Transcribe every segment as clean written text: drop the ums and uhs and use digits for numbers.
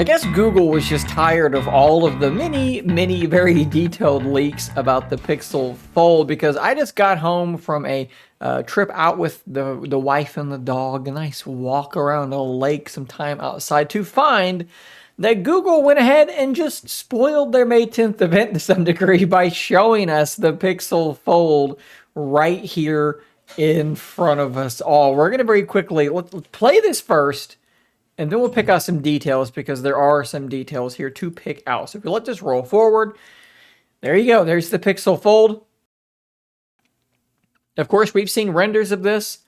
I guess Google was just tired of all of the many very detailed leaks about the Pixel Fold, because I just got home from a trip out with the wife and the dog, a nice walk around a lake, some time outside, to find that Google went ahead and just spoiled their May 10th event to some degree by showing us the Pixel Fold right here in front of us all. We're going to very quickly, let's play this first, and then we'll pick out some details, because there are some details here to pick out. So if we let this roll forward, there you go. There's the Pixel Fold. Of course, we've seen renders of this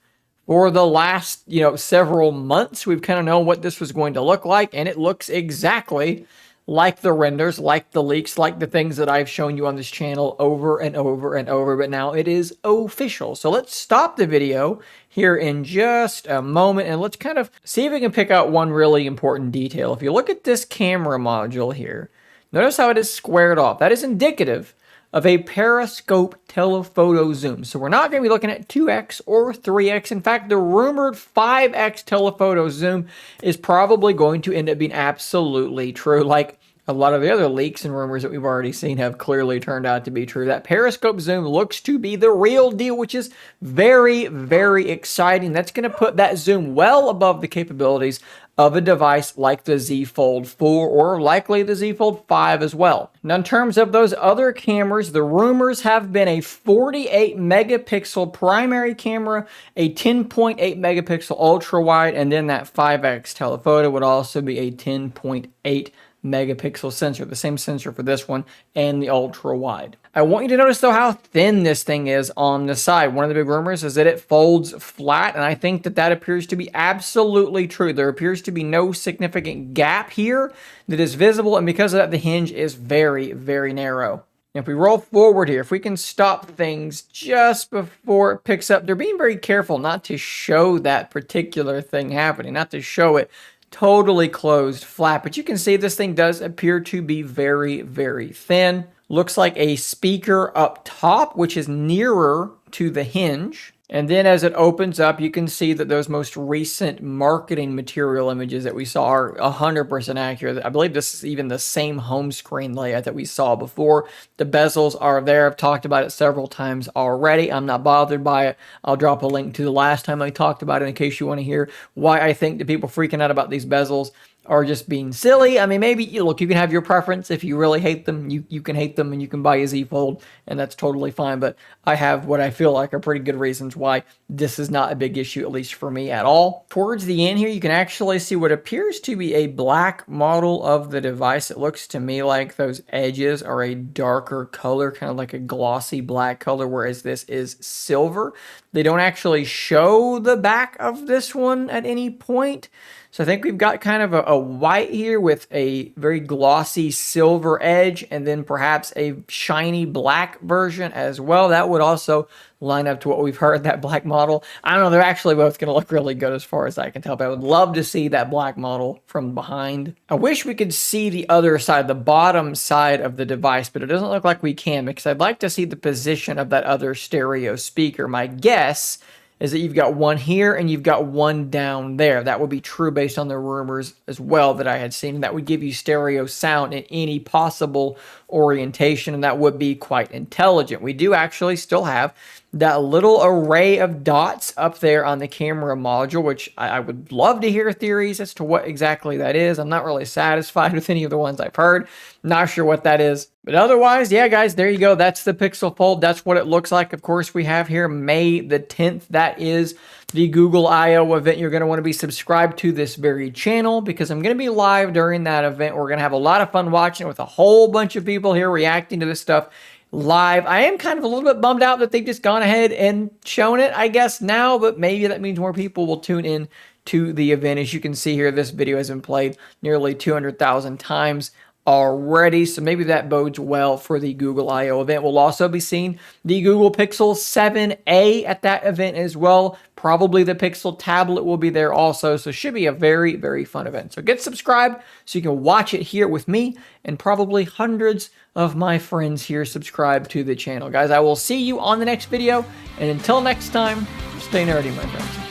for the last, several months. We've kind of known what this was going to look like, and it looks exactly like the renders, like the leaks, like the things that I've shown you on this channel over and over and over, but now it is official. So let's stop the video here in just a moment, and let's kind of see if we can pick out one really important detail. If you look at this camera module here, notice how it is squared off. That is indicative of a periscope telephoto zoom. So we're not going to be looking at 2x or 3x. In fact, the rumored 5x telephoto zoom is probably going to end up being absolutely true, like a lot of the other leaks and rumors that we've already seen have clearly turned out to be true. That periscope zoom looks to be the real deal, which is very, very exciting. That's going to put that zoom well above the capabilities of a device like the Z Fold 4 or likely the Z Fold 5 as well. Now, in terms of those other cameras, the rumors have been a 48 megapixel primary camera, a 10.8 megapixel ultra wide, and then that 5x telephoto would also be a 10.8 megapixel sensor, the same sensor for this one and the ultra wide. I want you to notice though how thin this thing is on the side. One of the big rumors is that it folds flat, and I think that that appears to be absolutely true. There appears to be no significant gap here that is visible, and because of that, the hinge is very, very narrow. If we roll forward here, if we can stop things just before it picks up, they're being very careful not to show that particular thing happening, not to show it totally closed flat, but you can see this thing does appear to be very, very thin. Looks like a speaker up top, which is nearer to the hinge. And then as it opens up, you can see that those most recent marketing material images that we saw are 100% accurate. I believe this is even the same home screen layout that we saw before. The bezels are there. I've talked about it several times already. I'm not bothered by it. I'll drop a link to the last time I talked about it in case you want to hear why I think the people freaking out about these bezels are just being silly. I mean, maybe, look, you can have your preference. If you really hate them, you can hate them, and you can buy a Z Fold, and that's totally fine. But I have what I feel like are pretty good reasons why this is not a big issue, at least for me at all. Towards the end here, you can actually see what appears to be a black model of the device. It looks to me like those edges are a darker color, kind of like a glossy black color, whereas this is silver. They don't actually show the back of this one at any point. So I think we've got kind of a white here with a very glossy silver edge, and then perhaps a shiny black version as well. That would also line up to what we've heard, that black model. I don't know, they're actually both going to look really good as far as I can tell, but I would love to see that black model from behind. I wish we could see the other side, the bottom side of the device, but it doesn't look like we can, because I'd like to see the position of that other stereo speaker. My guess is that you've got one here and you've got one down there. That would be true based on the rumors as well that I had seen. That would give you stereo sound in any possible orientation, and that would be quite intelligent. We do actually still have that little array of dots up there on the camera module, which I would love to hear theories as to what exactly that is. I'm not really satisfied with any of the ones I've heard. Not sure what that is. But otherwise, yeah, guys, there you go. That's the Pixel Fold. That's what it looks like. Of course, we have here May the 10th. That is the Google I/O event. You're going to want to be subscribed to this very channel, because I'm going to be live during that event. We're going to have a lot of fun watching it with a whole bunch of people here reacting to this stuff live. I am kind of a little bit bummed out that they've just gone ahead and shown it, I guess, now, but maybe that means more people will tune in to the event. As you can see here, this video has been played nearly 200,000 times already, so maybe that bodes well for the Google I/O event. We'll also be seeing the Google Pixel 7a at that event as well. Probably the Pixel tablet will be there also, so it should be a very, very fun event. So get subscribed so you can watch it here with me and probably hundreds of my friends here subscribed to the channel. Guys, I will see you on the next video, and until next time, stay nerdy, my friends.